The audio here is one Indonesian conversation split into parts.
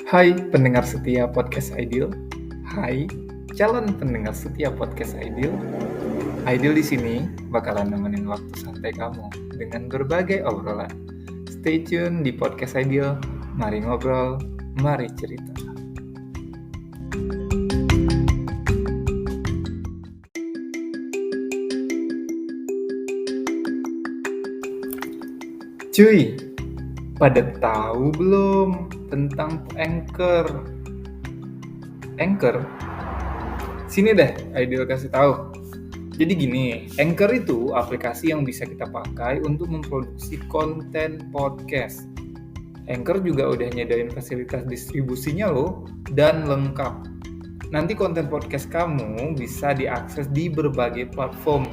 Hai pendengar setia podcast Ideal. Hai calon pendengar setia podcast Ideal. Ideal di sini bakalan nemenin waktu santai kamu dengan berbagai obrolan. Stay tune di podcast Ideal. Mari ngobrol, mari cerita. Cuy, pada tahu belum tentang Anchor? Anchor? Sini deh, Ideal kasih tahu. Jadi gini, Anchor itu aplikasi yang bisa kita pakai untuk memproduksi konten podcast. Anchor juga udah nyediain fasilitas distribusinya loh, dan lengkap. Nanti konten podcast kamu bisa diakses di berbagai platform.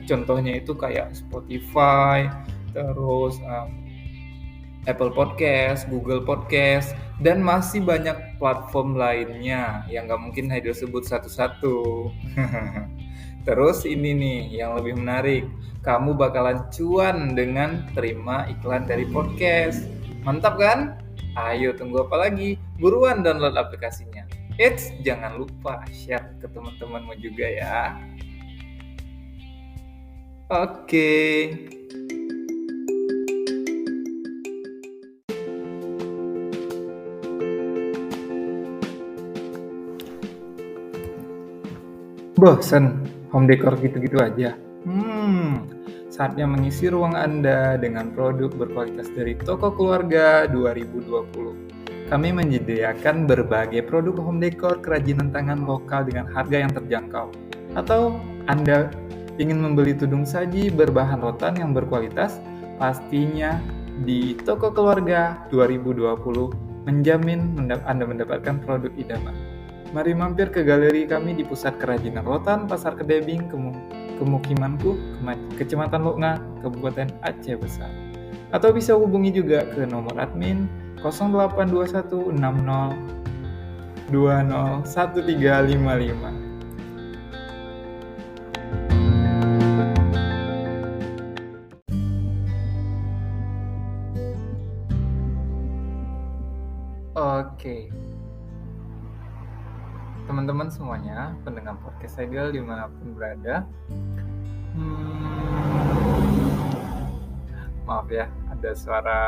Contohnya itu kayak Spotify, terus Apple Podcast, Google Podcast, dan masih banyak platform lainnya yang gak mungkin Haidil sebut satu-satu. Terus ini nih yang lebih menarik, kamu bakalan cuan dengan terima iklan dari podcast. Mantap kan? Ayo tunggu apa lagi? Buruan download aplikasinya. Eits, jangan lupa share ke teman-temanmu juga ya. Oke. Bosen home decor gitu-gitu aja? Saatnya mengisi ruang Anda dengan produk berkualitas dari Toko Keluarga 2020. Kami menyediakan berbagai produk home decor kerajinan tangan lokal dengan harga yang terjangkau. Atau Anda ingin membeli tudung saji berbahan rotan yang berkualitas? Pastinya di Toko Keluarga 2020 menjamin Anda mendapatkan produk idaman. Mari mampir ke galeri kami di Pusat Kerajinan Rotan, Pasar Kedebing, Kemukimanku, Kecamatan Lokna, Kabupaten Aceh Besar. Atau bisa hubungi juga ke nomor admin 0821 60 20 1355. Oke. Teman-teman semuanya, pendengar podcast Ideal dimanapun berada. Maaf ya, ada suara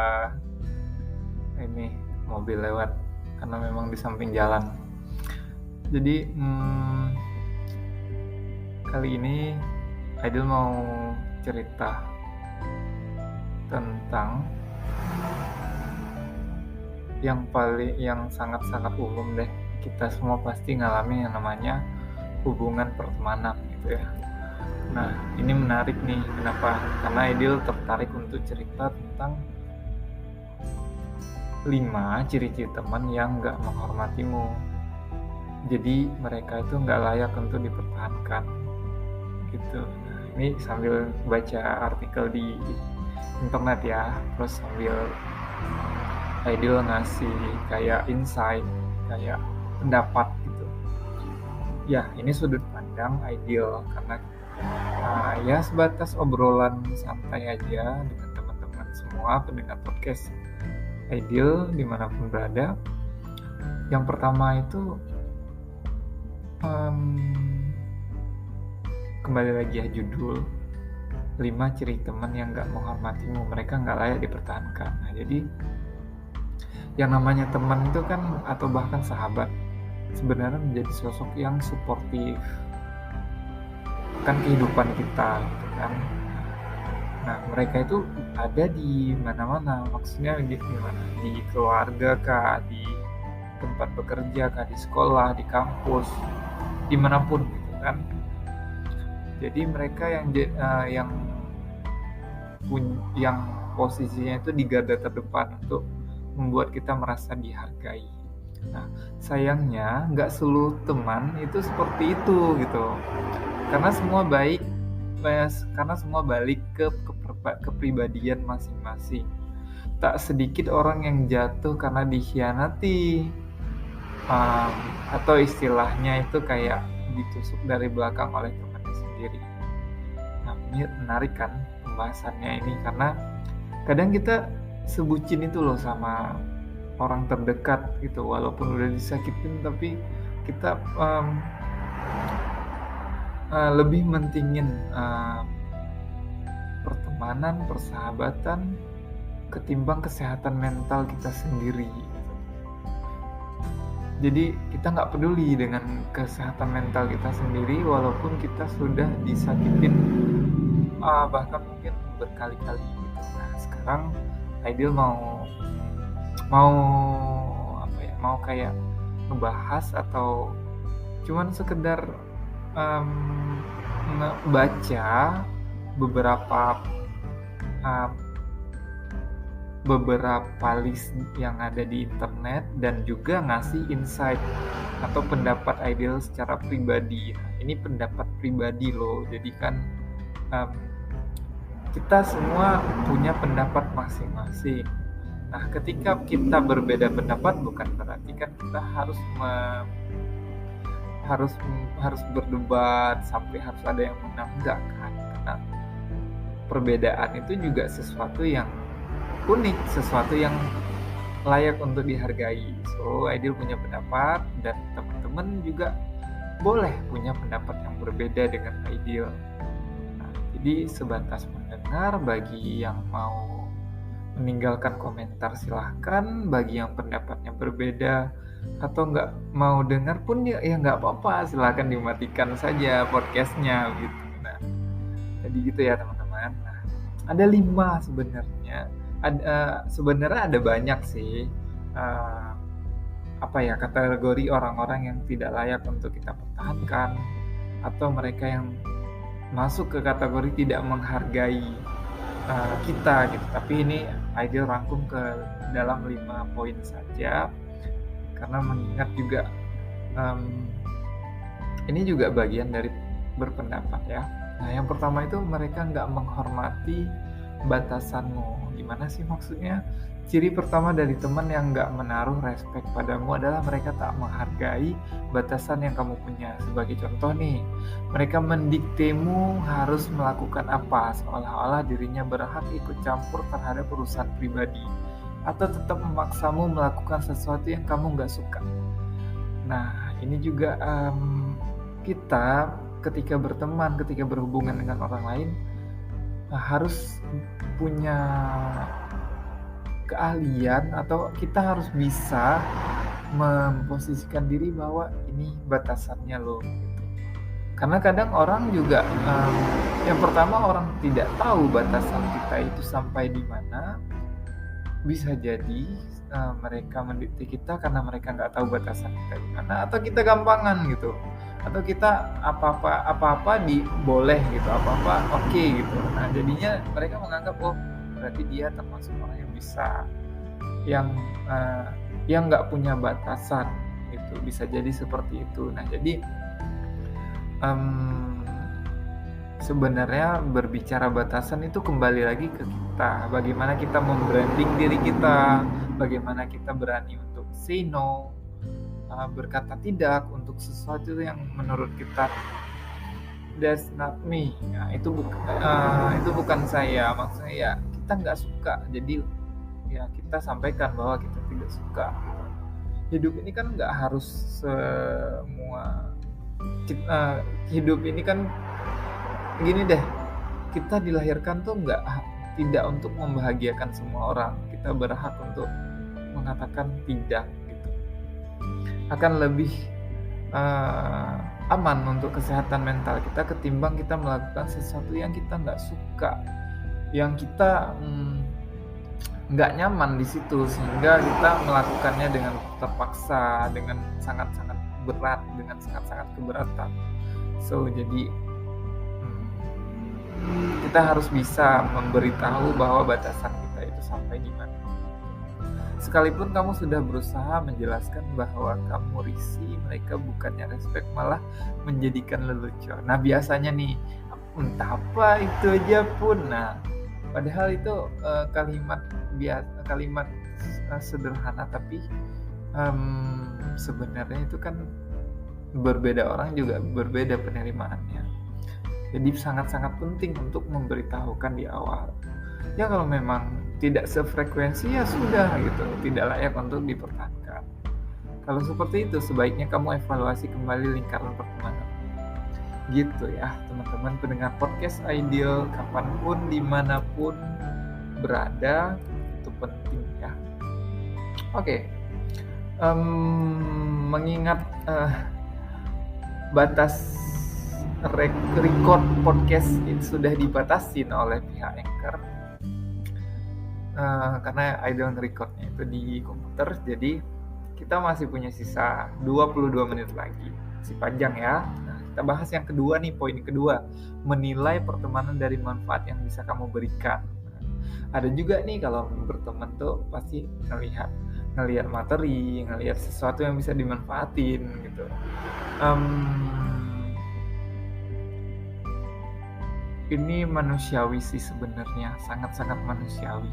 ini mobil lewat karena memang di samping jalan. Jadi kali ini Ideal mau cerita tentang yang sangat-sangat umum deh. Kita semua pasti ngalamin yang namanya hubungan pertemanan gitu ya. Nah, ini menarik nih. Kenapa? Karena Ideal tertarik untuk cerita tentang 5 ciri-ciri teman yang gak menghormatimu. Jadi mereka itu gak layak untuk dipertahankan gitu. Nah, ini sambil baca artikel di internet ya, terus sambil Ideal ngasih kayak insight, kayak pendapat gitu. Ya, ini sudut pandang Ideal karena ya sebatas obrolan santai aja dengan teman-teman semua pendengar podcast Ideal dimanapun berada. Yang pertama itu kembali lagi ya judul 5 ciri teman yang gak menghormatimu, mereka gak layak dipertahankan. Nah, jadi yang namanya teman itu kan atau bahkan sahabat sebenarnya menjadi sosok yang suportif kan kehidupan kita gitu kan. Nah, mereka itu ada di mana-mana, maksudnya gimana? Di keluarga kah, di tempat bekerja kah, di sekolah, di kampus, dimanapun gitu kan. Jadi mereka yang posisinya itu di garda terdepan untuk membuat kita merasa dihargai. Nah, sayangnya nggak seluruh teman itu seperti itu gitu. Karena semua balik ke kepribadian masing-masing. Tak sedikit orang yang jatuh karena dikhianati, atau istilahnya itu kayak ditusuk dari belakang oleh temannya sendiri. Nah, ini menarik kan pembahasannya ini karena kadang kita sebutin itu loh sama orang terdekat gitu, walaupun udah disakitin tapi kita lebih mentingin pertemanan, persahabatan ketimbang kesehatan mental kita sendiri. Jadi kita nggak peduli dengan kesehatan mental kita sendiri walaupun kita sudah disakitin bahkan mungkin berkali-kali gitu. Nah sekarang Aidil mau mau kayak ngebahas atau cuman sekedar baca beberapa list yang ada di internet dan juga ngasih insight atau pendapat Aidil secara pribadi. Nah, ini pendapat pribadi loh, jadi kan kita semua punya pendapat masing-masing. Nah, ketika kita berbeda pendapat bukan berarti kan kita harus berdebat sampai harus ada yang menang, enggak kan? Karena perbedaan itu juga sesuatu yang unik, sesuatu yang layak untuk dihargai. So, Aidil punya pendapat dan teman-teman juga boleh punya pendapat yang berbeda dengan Aidil. Nah, jadi sebatas mendengar, bagi yang mau meninggalkan komentar silahkan, bagi yang pendapatnya berbeda atau nggak mau dengar pun ya nggak apa-apa, silahkan dimatikan saja podcastnya gitu. Nah, jadi gitu ya teman-teman. Nah, ada 5 sebenarnya. Sebenarnya ada banyak sih kategori orang-orang yang tidak layak untuk kita pertahankan atau mereka yang masuk ke kategori tidak menghargai kita gitu. Tapi ini Aidil rangkum ke dalam 5 poin saja karena mengingat juga ini juga bagian dari berpendapat ya. Nah yang pertama itu mereka nggak menghormati batasanmu. Gimana sih maksudnya? Ciri pertama dari teman yang nggak menaruh respect padamu adalah mereka tak menghargai batasan yang kamu punya. Sebagai contoh nih, mereka mendiktemu harus melakukan apa, seolah-olah dirinya berhak ikut campur terhadap urusan pribadi, atau tetap memaksamu melakukan sesuatu yang kamu nggak suka. Nah, ini juga kita ketika berteman, ketika berhubungan dengan orang lain, harus punya keahlian atau kita harus bisa memposisikan diri bahwa ini batasannya loh. Karena kadang orang juga yang pertama orang tidak tahu batasan kita itu sampai di mana. Bisa jadi mereka mendikte kita karena mereka nggak tahu batasan kita di mana, atau kita gampangan gitu, atau kita apa-apa boleh gitu, apa-apa oke gitu. Nah jadinya mereka menganggap berarti dia termasuk orang yang bisa yang nggak punya batasan gitu, bisa jadi seperti itu. Nah jadi sebenarnya berbicara batasan itu kembali lagi ke kita, bagaimana kita membranding diri kita, bagaimana kita berani untuk say no, berkata tidak untuk sesuatu yang menurut kita that's not me. Nah, itu bukan saya, maksudnya ya kita nggak suka, jadi ya kita sampaikan bahwa kita tidak suka. Hidup ini kan nggak harus semua hidup ini kan gini deh, kita dilahirkan tuh tidak untuk membahagiakan semua orang. Kita berhak untuk mengatakan tidak gitu. Akan lebih aman untuk kesehatan mental kita ketimbang kita melakukan sesuatu yang kita nggak suka, yang kita nggak nyaman di situ, sehingga kita melakukannya dengan terpaksa, dengan sangat-sangat berat, dengan sangat-sangat keberatan. So jadi kita harus bisa memberitahu bahwa batasan kita itu sampai di mana. Sekalipun kamu sudah berusaha menjelaskan bahwa kamu risih, mereka bukannya respect, malah menjadikan lelucon. Nah biasanya nih, entah apa itu aja pun. Nah padahal itu kalimat sederhana, tapi sebenarnya itu kan berbeda orang juga berbeda penerimaannya. Jadi sangat-sangat penting untuk memberitahukan di awal. Ya kalau memang tidak sefrekuensi ya sudah gitu, tidak layak untuk dipertahankan. Kalau seperti itu sebaiknya kamu evaluasi kembali lingkaran pertemanan. Gitu ya teman-teman pendengar podcast Ideal, kapanpun dimanapun berada, itu penting ya. Oke. Mengingat batas record podcast itu sudah dibatasin oleh pihak Anchor, karena Ideal recordnya itu di komputer, jadi kita masih punya sisa 22 menit lagi, masih panjang ya. Nah, kita bahas yang kedua nih, poin kedua, menilai pertemanan dari manfaat yang bisa kamu berikan. Ada juga nih kalau berteman tuh pasti ngelihat materi, ngelihat sesuatu yang bisa dimanfaatin gitu. Ini manusiawi sih sebenarnya, sangat-sangat manusiawi.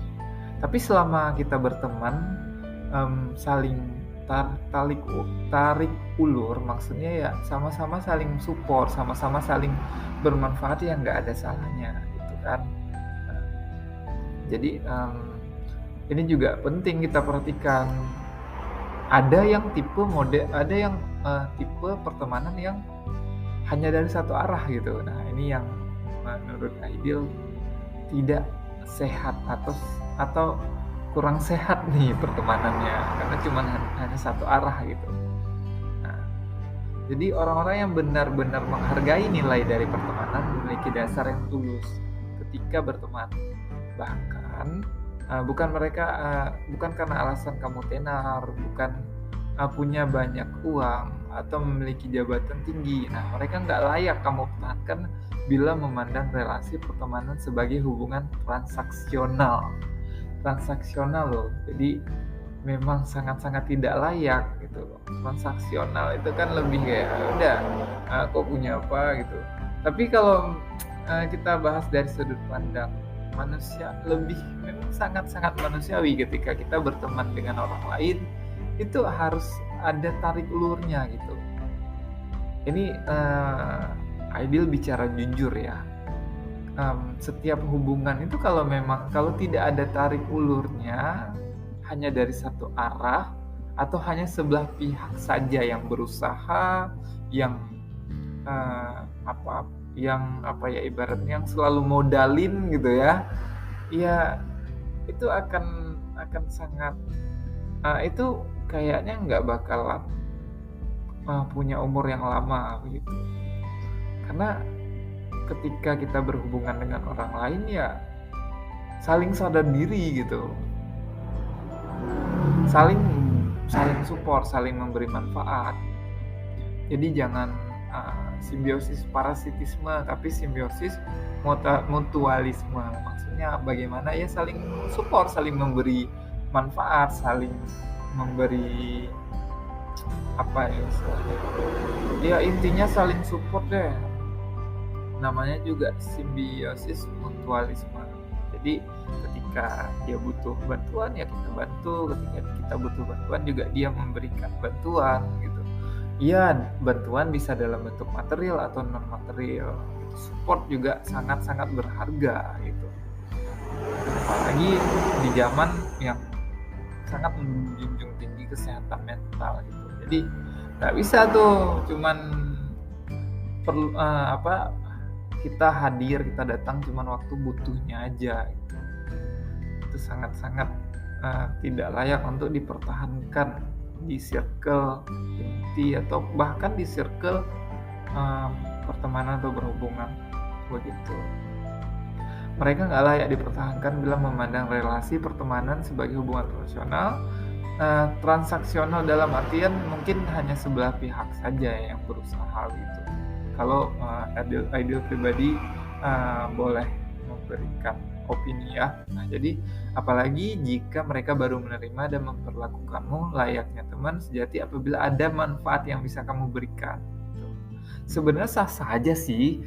Tapi selama kita berteman, saling tarik ulur, maksudnya ya sama-sama saling support, sama-sama saling bermanfaat, ya nggak ada salahnya gitu kan. Jadi ini juga penting kita perhatikan. Ada yang tipe pertemanan yang hanya dari satu arah gitu. Nah ini yang menurut Ideal tidak sehat atau kurang sehat nih pertemanannya, karena cuma hanya satu arah gitu. Nah, jadi orang-orang yang benar-benar menghargai nilai dari pertemanan memiliki dasar yang tulus ketika berteman. Bahkan bukan karena alasan kamu tenar, bukan punya banyak uang atau memiliki jabatan tinggi. Nah, mereka nggak layak kamu pertahankan bila memandang relasi pertemanan sebagai hubungan transaksional loh. Jadi memang sangat-sangat tidak layak gitu loh. Transaksional itu kan lebih kayak udah kok punya apa gitu. Tapi kalau kita bahas dari sudut pandang manusia, memang sangat-sangat manusiawi ketika kita berteman dengan orang lain, itu harus ada tarik ulurnya gitu. Ini Ideal bicara jujur ya. Setiap hubungan itu kalau tidak ada tarik ulurnya, hanya dari satu arah atau hanya sebelah pihak saja yang berusaha, yang ibaratnya yang selalu modalin gitu ya itu akan sangat itu kayaknya nggak bakalan punya umur yang lama gitu. Karena ketika kita berhubungan dengan orang lain ya saling sadar diri gitu, saling support, saling memberi manfaat. Jadi jangan simbiosis parasitisme, tapi simbiosis mutualisme. Maksudnya bagaimana ya saling support, saling memberi manfaat, saling memberi ya intinya saling support deh. Namanya juga simbiosis mutualisme. Jadi ketika dia butuh bantuan ya kita bantu, ketika kita butuh bantuan juga dia memberikan bantuan gitu. Iya, bantuan bisa dalam bentuk material atau non material. Support juga sangat-sangat berharga gitu. Apalagi di zaman yang sangat menjunjung tinggi kesehatan mental gitu. Jadi nggak bisa tuh cuman perlu kita hadir, kita datang cuman waktu butuhnya aja gitu. Itu sangat-sangat tidak layak untuk dipertahankan di circle inti atau bahkan di circle pertemanan atau berhubungan begitu. Mereka nggak layak dipertahankan bila memandang relasi pertemanan sebagai hubungan transaksional dalam artian mungkin hanya sebelah pihak saja yang berusaha gitu. Kalau Ideal pribadi boleh memberikan opini ya. Nah, jadi apalagi jika mereka baru menerima dan memperlakukanmu layaknya teman sejati apabila ada manfaat yang bisa kamu berikan. Sebenarnya sah-sah aja sih.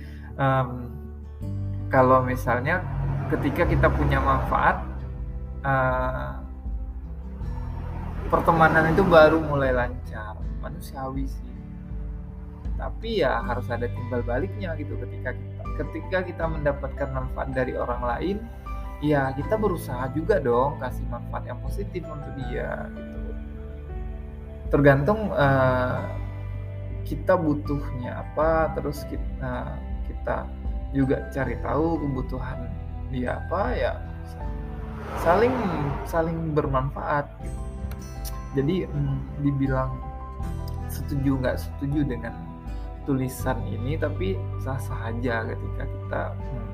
Kalau misalnya ketika kita punya manfaat, pertemanan itu baru mulai lancar, manusiawi sih. Tapi ya harus ada timbal baliknya gitu. Ketika kita mendapatkan manfaat dari orang lain, ya kita berusaha juga dong kasih manfaat yang positif untuk dia gitu. Tergantung kita butuhnya apa, terus kita juga cari tahu kebutuhan dia apa, ya saling bermanfaat gitu. Jadi dibilang setuju nggak setuju dengan tulisan ini, tapi sah-sah aja ketika kita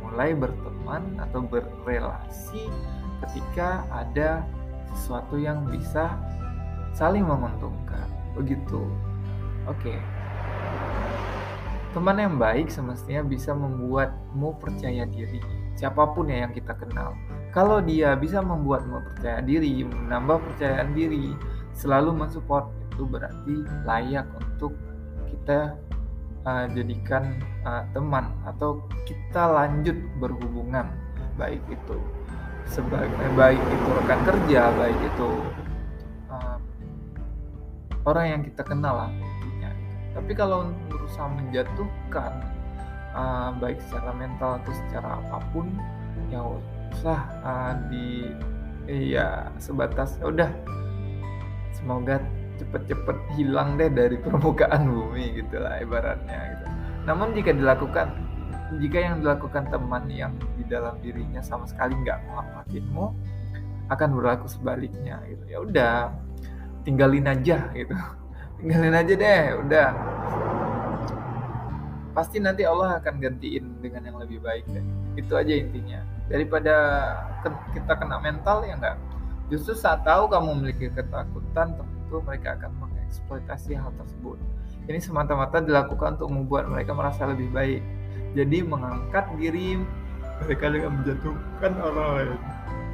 mulai berteman atau berrelasi ketika ada sesuatu yang bisa saling menguntungkan begitu. Oke. Teman yang baik semestinya bisa membuatmu percaya diri, siapapun ya yang kita kenal. Kalau dia bisa membuatmu percaya diri, menambah percayaan diri, selalu mensupport, itu berarti layak untuk kita jadikan teman, atau kita lanjut berhubungan, baik itu rekan kerja, baik itu orang yang kita kenal lah intinya. Tapi kalau berusaha menjatuhkan baik secara mental atau secara apapun, ya usah sebatas udah semoga cepet-cepet hilang deh dari permukaan bumi gitulah ibaratnya gitu. Namun jika yang dilakukan teman yang di dalam dirinya sama sekali nggak menghormatimu, akan berlaku sebaliknya gitu. Ya udah, tinggalin aja gitu. Tinggalin aja deh, udah. Pasti nanti Allah akan gantiin dengan yang lebih baik deh. Itu aja intinya. Daripada kita kena mental, ya enggak. Justru saat tahu kamu memiliki ketakutan, tentu mereka akan mengeksploitasi hal tersebut. Ini semata-mata dilakukan untuk membuat mereka merasa lebih baik. Jadi mengangkat diri mereka dengan menjatuhkan orang lain.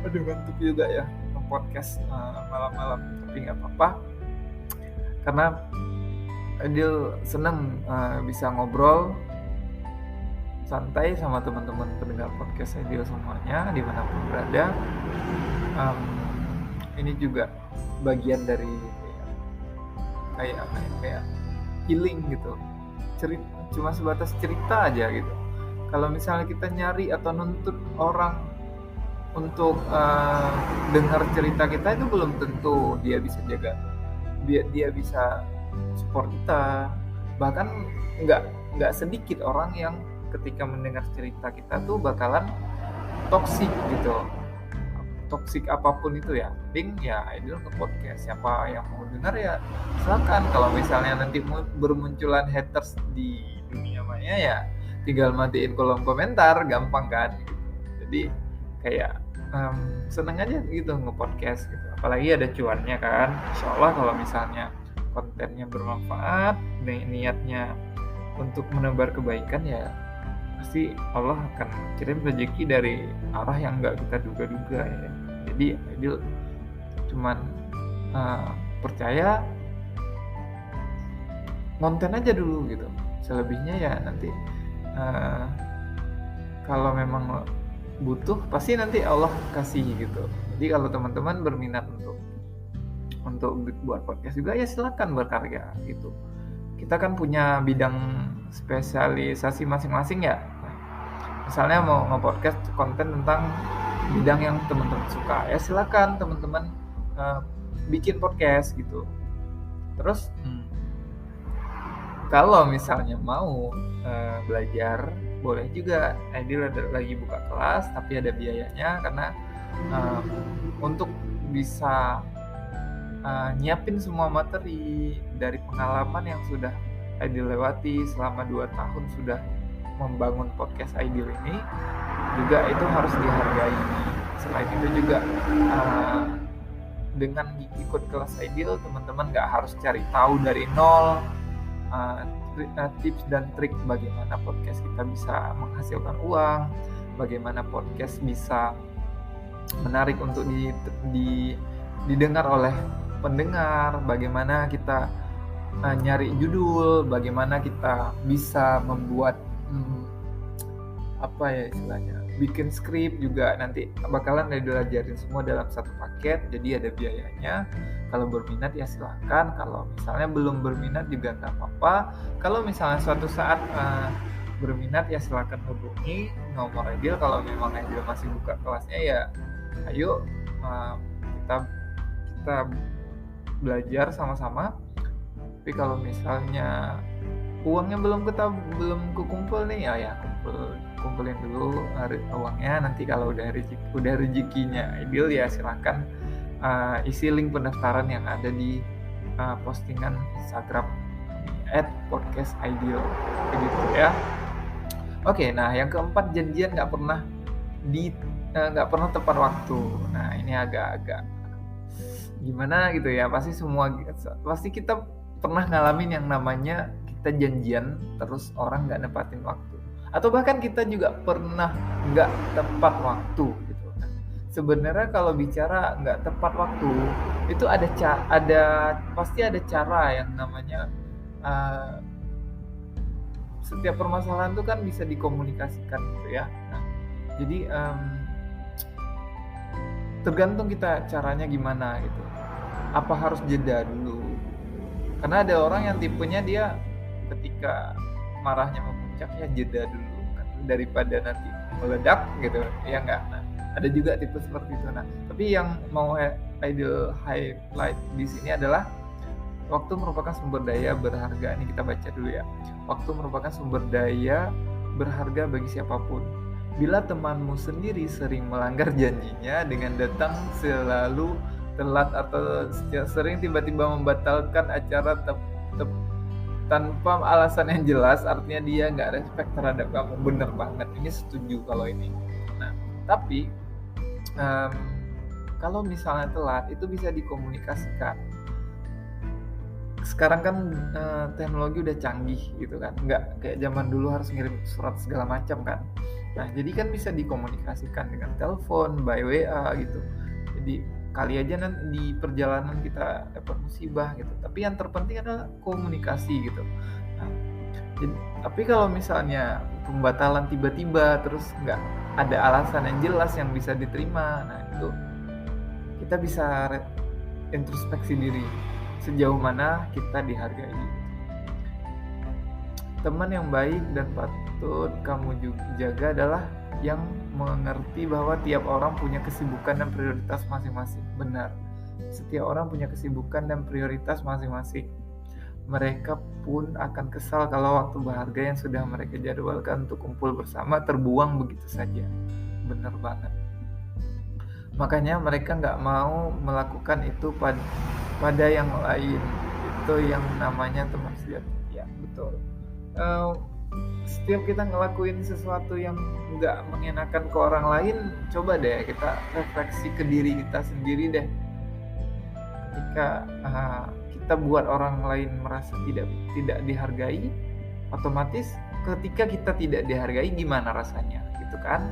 Aduh, ngantuk juga ya podcast malam-malam, tapi nggak apa-apa karena Adil senang bisa ngobrol santai sama teman-teman pendengar podcast Adil semuanya dimanapun berada. Ini juga bagian dari kayak healing gitu, cuma sebatas cerita aja gitu. Kalau misalnya kita nyari atau nuntut orang untuk dengar cerita kita, itu belum tentu dia bisa jaga, dia bisa support kita. Bahkan nggak sedikit orang yang ketika mendengar cerita kita tuh bakalan toksik gitu, toksik apapun itu ya. Mending ya Idol ke podcast, siapa yang mau dengar ya silakan. Kalau misalnya nanti bermunculan haters di dunia maya, ya tinggal matiin kolom komentar, gampang kan gitu. Jadi kayak seneng aja gitu nge-podcast gitu, apalagi ada cuannya kan. Insyaallah kalau misalnya kontennya bermanfaat, niatnya untuk menebar kebaikan, ya pasti Allah akan kirim rezeki dari arah yang nggak kita duga-duga ya. Jadi Adil cuman percaya konten aja dulu gitu, selebihnya ya nanti kalau memang butuh pasti nanti Allah kasih gitu. Jadi kalau teman-teman berminat untuk buat podcast juga, ya silakan berkarya gitu. Kita kan punya bidang spesialisasi masing-masing ya. Misalnya mau nge-podcast konten tentang bidang yang teman-teman suka, ya silakan teman-teman bikin podcast gitu. Terus kalau misalnya mau belajar, boleh juga. Adil lagi buka kelas tapi ada biayanya, karena untuk bisa nyiapin semua materi dari pengalaman yang sudah Adil lewati selama 2 tahun sudah membangun podcast Adil ini, juga itu harus dihargai. Selain itu juga dengan ikut kelas Adil, teman-teman gak harus cari tahu dari nol tips dan trik bagaimana podcast kita bisa menghasilkan uang, bagaimana podcast bisa menarik untuk didengar oleh pendengar, bagaimana kita nyari judul, bagaimana kita bisa membuat bikin skrip juga. Nanti bakalan diajarin semua dalam satu paket, jadi ada biayanya. Kalau berminat ya silahkan, kalau misalnya belum berminat juga nggak apa-apa. Kalau misalnya suatu saat berminat ya silakan hubungi nomor Aidil. Kalau memang Aidil masih buka kelasnya ya ayo kita belajar sama-sama. Tapi kalau misalnya uangnya belum kekumpul nih ya kumpulin dulu uangnya. Nanti kalau udah rezekinya Aidil ya silakan isi link pendaftaran yang ada di postingan Instagram @podcastideal gitu ya. Oke, nah yang keempat, janjian nggak pernah tepat waktu. Nah ini agak-agak gimana gitu ya, pasti kita pernah ngalamin yang namanya kita janjian terus orang nggak nepatin waktu, atau bahkan kita juga pernah nggak tepat waktu gitu. Nah, sebenarnya kalau bicara nggak tepat waktu itu pasti ada cara yang namanya setiap permasalahan itu kan bisa dikomunikasikan gitu ya. Nah, jadi tergantung kita caranya gimana gitu. Apa harus jeda dulu? Karena ada orang yang tipenya dia ketika marahnya memuncak ya jeda dulu kan, daripada nanti meledak gitu ya enggak. Nah, ada juga tipe seperti itu. Nah, tapi yang mau Aidil highlight di sini adalah waktu merupakan sumber daya berharga. Ini kita baca dulu ya. Waktu merupakan sumber daya berharga bagi siapapun. Bila temanmu sendiri sering melanggar janjinya dengan datang selalu telat atau sering tiba-tiba membatalkan acara tanpa alasan yang jelas, artinya dia nggak respect terhadap kamu. Bener banget, ini setuju kalau ini. Nah, tapi kalau misalnya telat itu bisa dikomunikasikan. Sekarang kan teknologi udah canggih gitu kan, nggak kayak zaman dulu harus ngirim surat segala macam kan. Nah jadi kan bisa dikomunikasikan dengan telepon, by WA gitu. Jadi kali aja nanti di perjalanan kita dapat musibah gitu, tapi yang terpenting adalah komunikasi gitu. Nah, tapi kalau misalnya pembatalan tiba-tiba terus nggak ada alasan yang jelas yang bisa diterima, nah itu kita bisa introspeksi diri sejauh mana kita dihargai. Teman yang baik dan patut kamu jaga adalah yang mengerti bahwa tiap orang punya kesibukan dan prioritas masing-masing. Benar, setiap orang punya kesibukan dan prioritas masing-masing. Mereka pun akan kesal kalau waktu berharga yang sudah mereka jadwalkan untuk kumpul bersama terbuang begitu saja. Benar banget. Makanya mereka nggak mau melakukan itu pada yang lain. Itu yang namanya teman sejati. Ya betul. Setiap kita ngelakuin sesuatu yang nggak mengenakan ke orang lain, coba deh kita refleksi ke diri kita sendiri deh. Ketika kita buat orang lain merasa tidak dihargai, otomatis ketika kita tidak dihargai gimana rasanya gitu kan.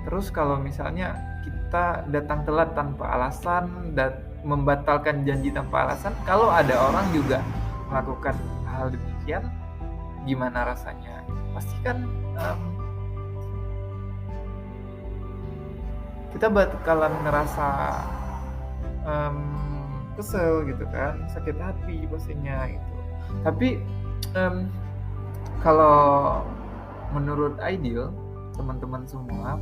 Terus kalau misalnya kita datang telat tanpa alasan dan membatalkan janji tanpa alasan, kalau ada orang juga melakukan hal demikian, gimana rasanya? Pasti kan kita bakalan ngerasa kesel gitu kan, sakit hati pastinya gitu. Tapi kalau menurut Aidil, teman-teman semua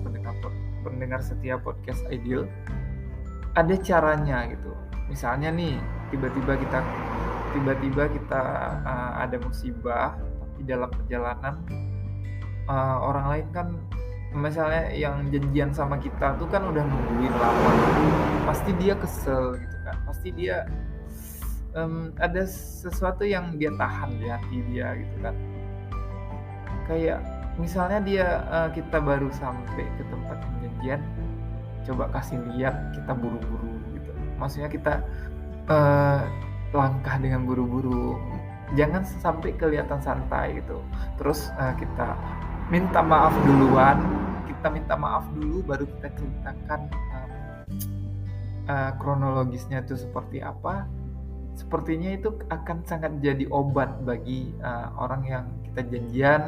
pendengar setiap podcast Aidil, ada caranya gitu. Misalnya nih tiba-tiba kita ada musibah, tapi dalam perjalanan orang lain kan misalnya yang janjian sama kita tuh kan udah nungguin lama, pasti dia kesel gitu kan, pasti dia ada sesuatu yang dia tahan di hati dia gitu kan. Kayak misalnya kita baru sampai ke tempat janjian, coba kasih lihat kita buru-buru gitu, maksudnya kita langkah dengan buru-buru, jangan sampai kelihatan santai gitu. Terus kita minta maaf dulu baru kita ceritakan kronologisnya itu seperti apa. Sepertinya itu akan sangat jadi obat bagi orang yang kita janjian,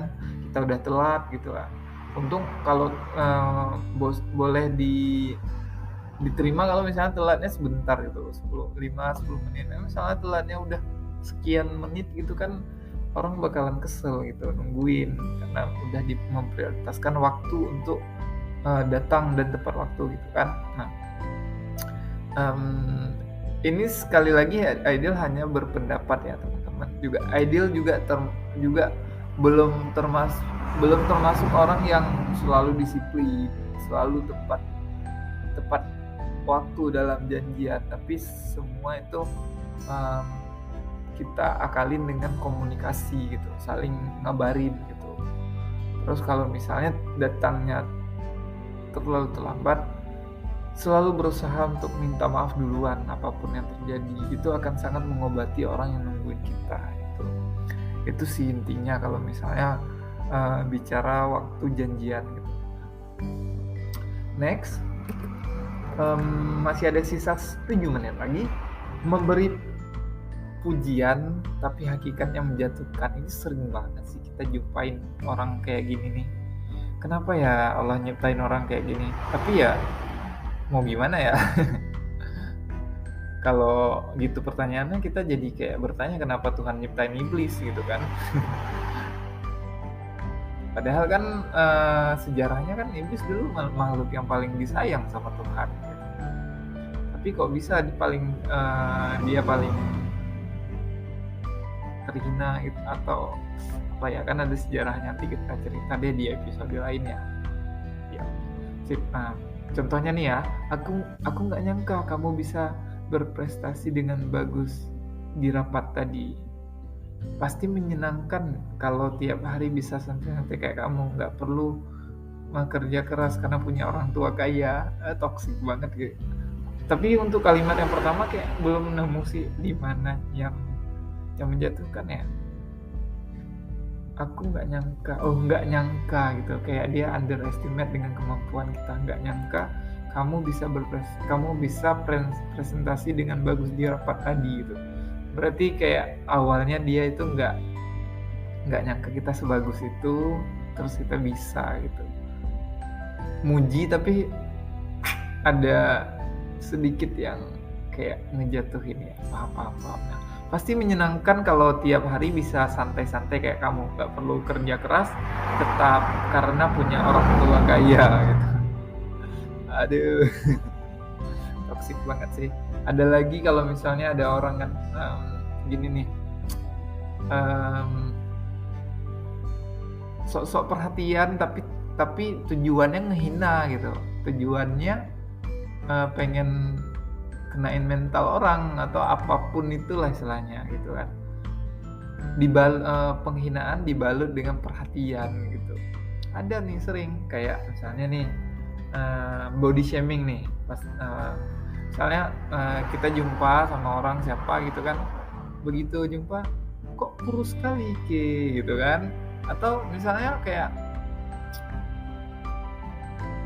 kita udah telat gitu lah. Untung kalau boleh diterima kalau misalnya telatnya sebentar gitu, 10 menit. Misalnya telatnya udah sekian menit gitu kan, orang bakalan kesel gitu nungguin karena udah memprioritaskan waktu untuk datang dan tepat waktu gitu kan. Nah, ini sekali lagi Ideal hanya berpendapat ya teman-teman. Juga Ideal juga belum termasuk orang yang selalu disiplin, selalu tepat waktu dalam janjian, tapi semua itu kita akalin dengan komunikasi gitu, saling ngabarin gitu. Terus kalau misalnya datangnya terlalu terlambat, selalu berusaha untuk minta maaf duluan apapun yang terjadi. Itu akan sangat mengobati orang yang nungguin kita gitu. Itu sih intinya kalau misalnya bicara waktu janjian gitu. Next, masih ada sisa 7 menit lagi. Memberi pujian tapi hakikatnya menjatuhkan. Ini sering banget sih kita jumpain orang kayak gini nih. Kenapa ya Allah nyiptain orang kayak gini? Tapi ya mau gimana ya. Kalau gitu pertanyaannya, kita jadi kayak bertanya kenapa Tuhan nyiptain iblis gitu kan. Padahal kan sejarahnya kan iblis dulu makhluk yang paling disayang sama Tuhan gitu. Tapi kok bisa dia paling terhina gitu, atau apa ya, kan ada sejarahnya, nanti kita cerita deh di episode lainnya ya. Sip. Nah, contohnya nih ya, aku nggak nyangka kamu bisa berprestasi dengan bagus di rapat tadi. Pasti menyenangkan kalau tiap hari bisa santai-santai kayak kamu, nggak perlu kerja keras karena punya orang tua kaya. Toksik banget gitu. Tapi untuk kalimat yang pertama kayak belum nemu sih di mana yang menjatuhkan ya. Aku nggak nyangka gitu, kayak dia underestimate dengan kemampuan kita. Nggak nyangka kamu bisa presentasi dengan bagus di rapat tadi gitu. Berarti kayak awalnya dia itu nggak nyangka kita sebagus itu, terus kita bisa gitu. Muji tapi ada sedikit yang kayak ngejatuhin ya. Paham. Nah, pasti menyenangkan kalau tiap hari bisa santai-santai kayak kamu, nggak perlu kerja keras tetap karena punya orang tua kaya gitu. Aduh. Toksik banget sih. Ada lagi kalau misalnya ada orang kan gini nih, sok-sok perhatian tapi tujuannya ngehina gitu. Tujuannya pengen kenain mental orang atau apapun itulah istilahnya gitu kan. Penghinaan dibalut dengan perhatian gitu. Ada nih sering kayak misalnya nih body shaming nih, pas misalnya kita jumpa sama orang siapa gitu kan, begitu jumpa kok kurus sekali gitu kan, atau misalnya kayak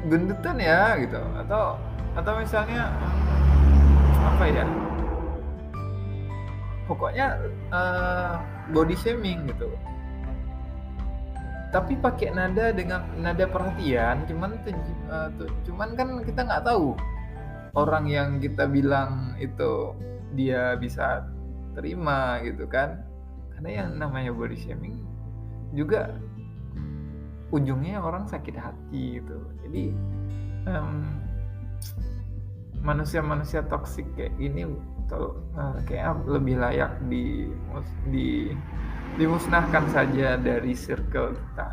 gendutan ya gitu, atau misalnya apa ya, pokoknya body shaming gitu, tapi pakai nada perhatian. Cuman kan kita nggak tahu orang yang kita bilang itu dia bisa terima gitu kan, karena yang namanya body shaming juga ujungnya orang sakit hati gitu. Jadi manusia-manusia toksik kayak gini kayak lebih layak dimusnahkan saja dari circle kita.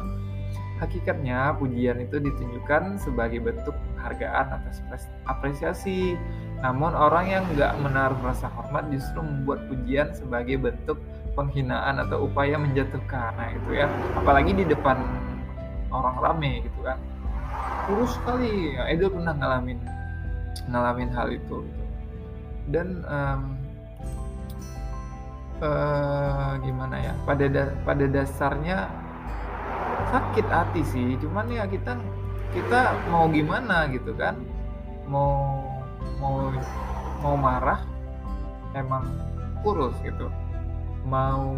Hakikatnya pujian itu ditunjukkan sebagai bentuk penghargaan atas apresiasi. Namun orang yang nggak menaruh rasa hormat justru membuat pujian sebagai bentuk penghinaan atau upaya menjatuhkan. Nah itu ya, apalagi di depan orang rame gitu kan. Kurus sekali, Edo pernah ngalamin hal itu gitu. Dan gimana ya, pada dasarnya sakit hati sih, cuman ya kita mau gimana gitu kan, mau marah, emang kurus gitu, mau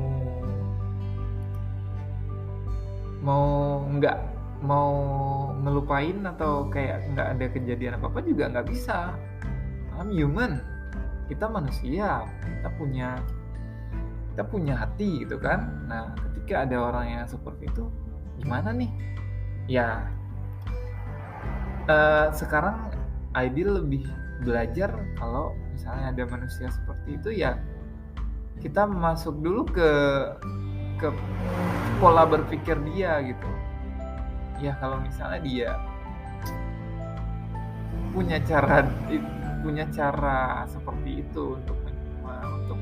ngelupain atau kayak nggak ada kejadian apa juga nggak bisa. I'm human, kita manusia, kita kita punya hati gitu kan. Nah, ketika ada orang yang seperti itu, gimana nih? Ya, sekarang ideal lebih belajar kalau misalnya ada manusia seperti itu, ya kita masuk dulu ke pola berpikir dia gitu. Ya kalau misalnya dia punya cara seperti itu untuk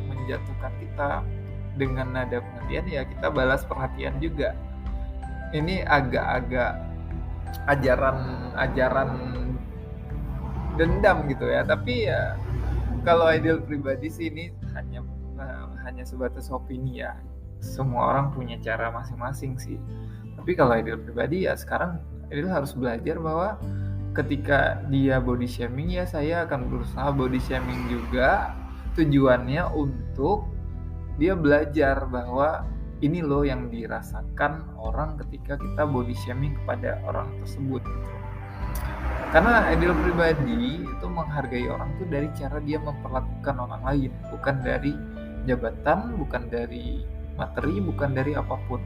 menjatuhkan kita dengan nada pengertian, ya kita balas perhatian juga. Ini agak-agak ajaran dendam gitu ya, tapi ya kalau ideal pribadi sih ini hanya sebatas opini ya. Semua orang punya cara masing-masing sih. Tapi kalau ideal pribadi ya sekarang ideal harus belajar bahwa ketika dia body shaming, ya saya akan berusaha body shaming juga. Tujuannya untuk dia belajar bahwa ini loh yang dirasakan orang ketika kita body shaming kepada orang tersebut gitu. Karena ideal pribadi itu menghargai orang tuh dari cara dia memperlakukan orang lain, bukan dari jabatan, bukan dari materi, bukan dari apapun.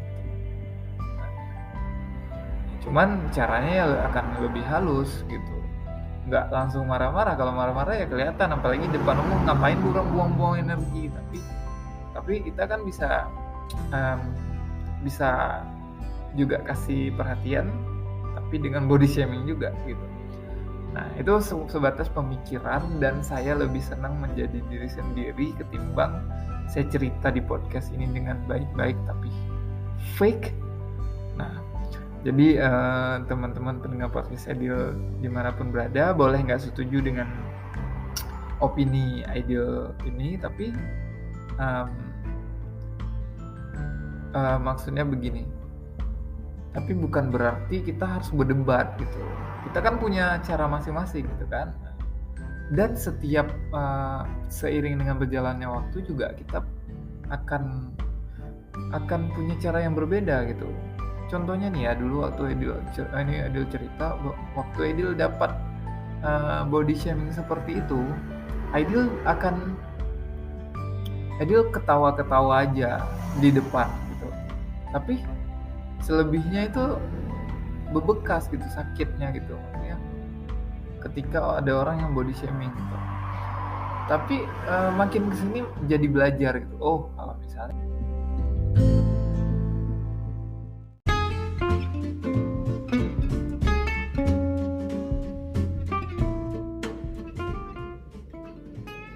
Cuman caranya ya akan lebih halus gitu. Nggak langsung marah-marah. Kalau marah-marah ya kelihatan, apalagi depan umum, ngapain buang-buang energi. Tapi kita kan bisa juga kasih perhatian, tapi dengan body shaming juga gitu. Nah, itu sebatas pemikiran, dan saya lebih senang menjadi diri sendiri ketimbang saya cerita di podcast ini dengan baik-baik tapi fake. Nah, jadi teman-teman pendengar podcast Ideal dimanapun berada, boleh nggak setuju dengan opini Ideal ini, tapi maksudnya begini. Tapi bukan berarti kita harus berdebat gitu. Kita kan punya cara masing-masing gitu kan. Dan setiap seiring dengan berjalannya waktu juga kita akan punya cara yang berbeda gitu. Contohnya nih ya, dulu waktu Edil cerita, waktu Edil dapat body shaming seperti itu, Edil ketawa-ketawa aja di depan gitu. Tapi selebihnya itu bebekas gitu, sakitnya gitu ya, ketika ada orang yang body shaming gitu. Tapi makin kesini jadi belajar gitu. Oh, kalau misalnya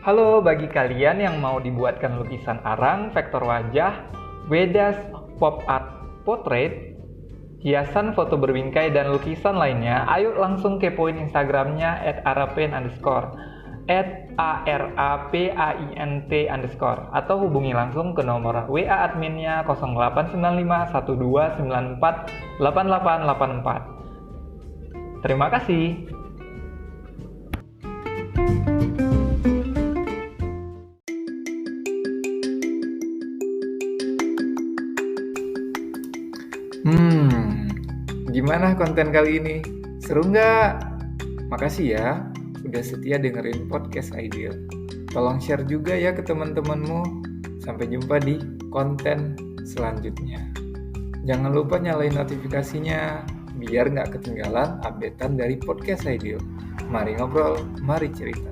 halo, bagi kalian yang mau dibuatkan lukisan arang, vektor wajah, Wedas Pop Art Portrait, hiasan foto berbingkai, dan lukisan lainnya, ayo langsung kepoin Instagramnya @arapaint_, @arapaint_, atau hubungi langsung ke nomor WA adminnya 089512948884. Terima kasih. Gimana konten kali ini? Seru nggak? Makasih ya udah setia dengerin podcast Ideal. Tolong share juga ya ke teman-temanmu. Sampai jumpa di konten selanjutnya. Jangan lupa nyalain notifikasinya biar nggak ketinggalan updatean dari podcast Ideal. Mari ngobrol, mari cerita.